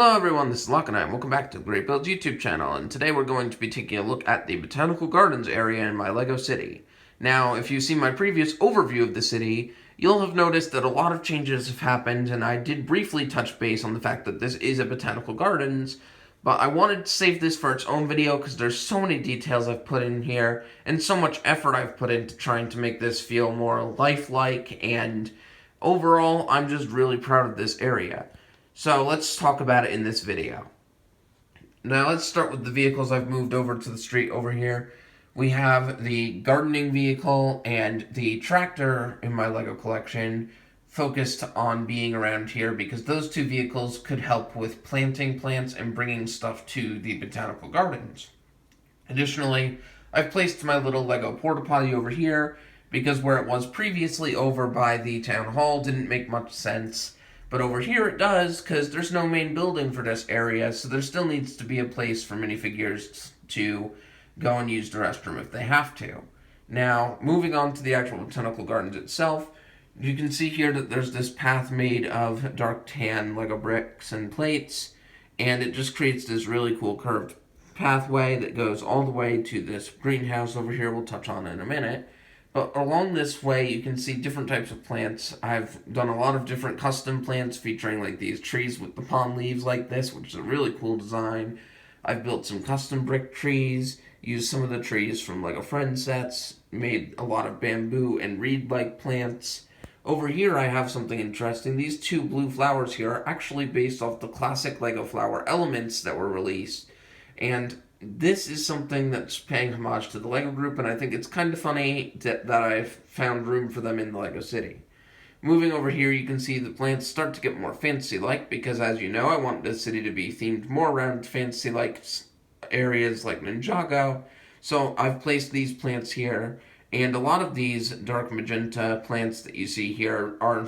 Hello everyone, this is Lockenheim. Welcome back to the Great Builds YouTube channel, and today we're going to be taking a look at the Botanical Gardens area in my LEGO city. Now, if you've seen my previous overview of the city, you'll have noticed that a lot of changes have happened, and I did briefly touch base on the fact that this is a Botanical Gardens, but I wanted to save this for its own video because there's so many details I've put in here, and so much effort I've put into trying to make this feel more lifelike, and overall, I'm just really proud of this area. So let's talk about it in this video. Now let's start with the vehicles I've moved over to the street over here. We have the gardening vehicle and the tractor in my LEGO collection focused on being around here because those two vehicles could help with planting plants and bringing stuff to the botanical gardens. Additionally, I've placed my little LEGO porta potty over here because where it was previously over by the town hall didn't make much sense. But over here it does, because there's no main building for this area, so there still needs to be a place for minifigures to go and use the restroom if they have to. Now, moving on to the actual botanical gardens itself, you can see here that there's this path made of dark tan Lego bricks and plates, and it just creates this really cool curved pathway that goes all the way to this greenhouse over here we'll touch on in a minute. But along this way, you can see different types of plants. I've done a lot of different custom plants featuring like these trees with the palm leaves like this, which is a really cool design. I've built some custom brick trees, used some of the trees from LEGO Friends sets, made a lot of bamboo and reed-like plants. Over here, I have something interesting. These two blue flowers here are actually based off the classic LEGO flower elements that were released. And this is something that's paying homage to the LEGO group, and I think it's kind of funny that I've found room for them in the LEGO city. Moving over here, you can see the plants start to get more fantasy-like, because as you know, I want this city to be themed more around fantasy-like areas like Ninjago. So I've placed these plants here, and a lot of these dark magenta plants that you see here are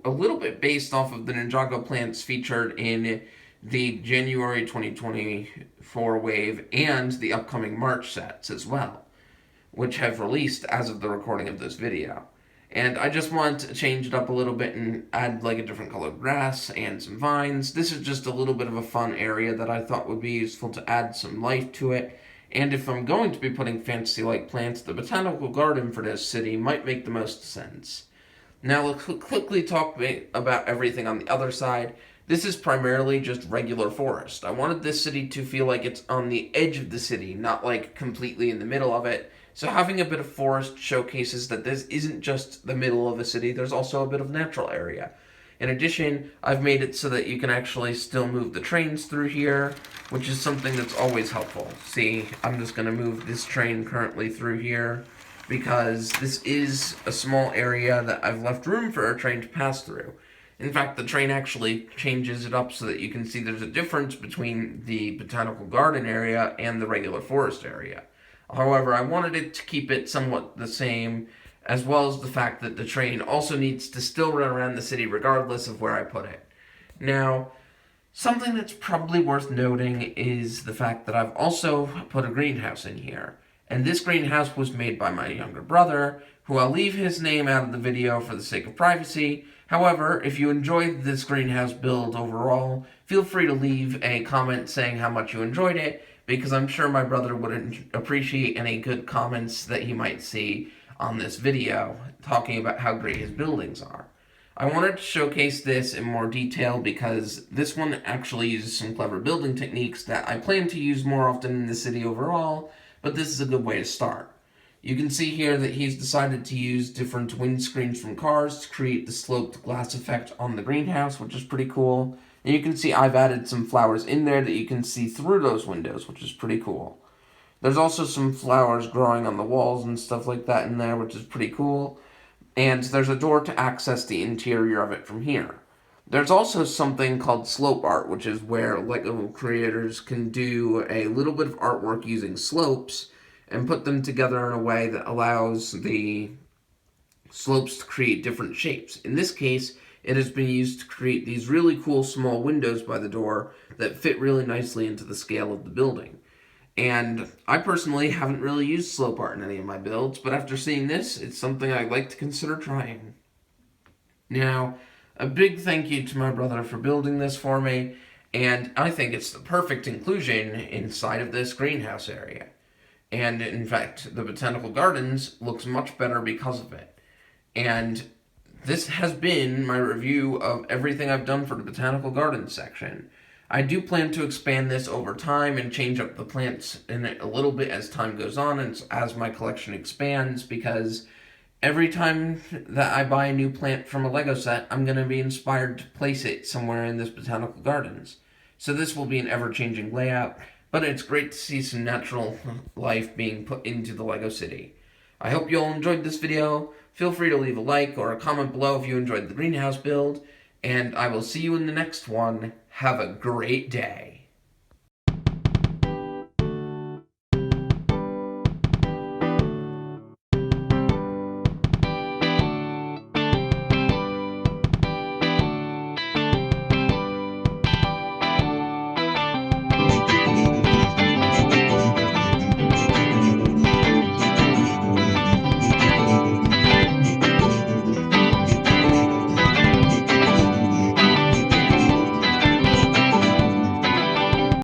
a little bit based off of the Ninjago plants featured in the January 2024 wave and the upcoming March sets as well, which have released as of the recording of this video. And I just want to change it up a little bit and add like a different colored grass and some vines. This is just a little bit of a fun area that I thought would be useful to add some life to it. And if I'm going to be putting fantasy-like plants, the botanical garden for this city might make the most sense. Now let's quickly talk about everything on the other side. This is primarily just regular forest. I wanted this city to feel like it's on the edge of the city, not like completely in the middle of it. So having a bit of forest showcases that this isn't just the middle of a city, there's also a bit of natural area. In addition, I've made it so that you can actually still move the trains through here, which is something that's always helpful. See, I'm just going to move this train currently through here, because this is a small area that I've left room for a train to pass through. In fact, the train actually changes it up so that you can see there's a difference between the botanical garden area and the regular forest area. However, I wanted it to keep it somewhat the same, as well as the fact that the train also needs to still run around the city regardless of where I put it. Now, something that's probably worth noting is the fact that I've also put a greenhouse in here. And this greenhouse was made by my younger brother, who I'll leave his name out of the video for the sake of privacy. However, if you enjoyed this greenhouse build overall, feel free to leave a comment saying how much you enjoyed it, because I'm sure my brother would appreciate any good comments that he might see on this video, talking about how great his buildings are. I wanted to showcase this in more detail because this one actually uses some clever building techniques that I plan to use more often in the city overall, but this is a good way to start. You can see here that he's decided to use different windscreens from cars to create the sloped glass effect on the greenhouse, which is pretty cool. And you can see I've added some flowers in there that you can see through those windows, which is pretty cool. There's also some flowers growing on the walls and stuff like that in there, which is pretty cool. And there's a door to access the interior of it from here. There's also something called slope art, which is where LEGO creators can do a little bit of artwork using slopes and put them together in a way that allows the slopes to create different shapes. In this case, it has been used to create these really cool small windows by the door that fit really nicely into the scale of the building. And I personally haven't really used slope art in any of my builds, but after seeing this, it's something I'd like to consider trying. Now, a big thank you to my brother for building this for me, And I think it's the perfect inclusion inside of this greenhouse area. And in fact, the Botanical Gardens looks much better because of it. And this has been my review of everything I've done for the Botanical Gardens section. I do plan to expand this over time and change up the plants in it a little bit as time goes on and as my collection expands, because every time that I buy a new plant from a Lego set, I'm going to be inspired to place it somewhere in this Botanical Gardens. So this will be an ever-changing layout, but it's great to see some natural life being put into the Lego City. I hope you all enjoyed this video. Feel free to leave a like or a comment below if you enjoyed the greenhouse build, and I will see you in the next one. Have a great day.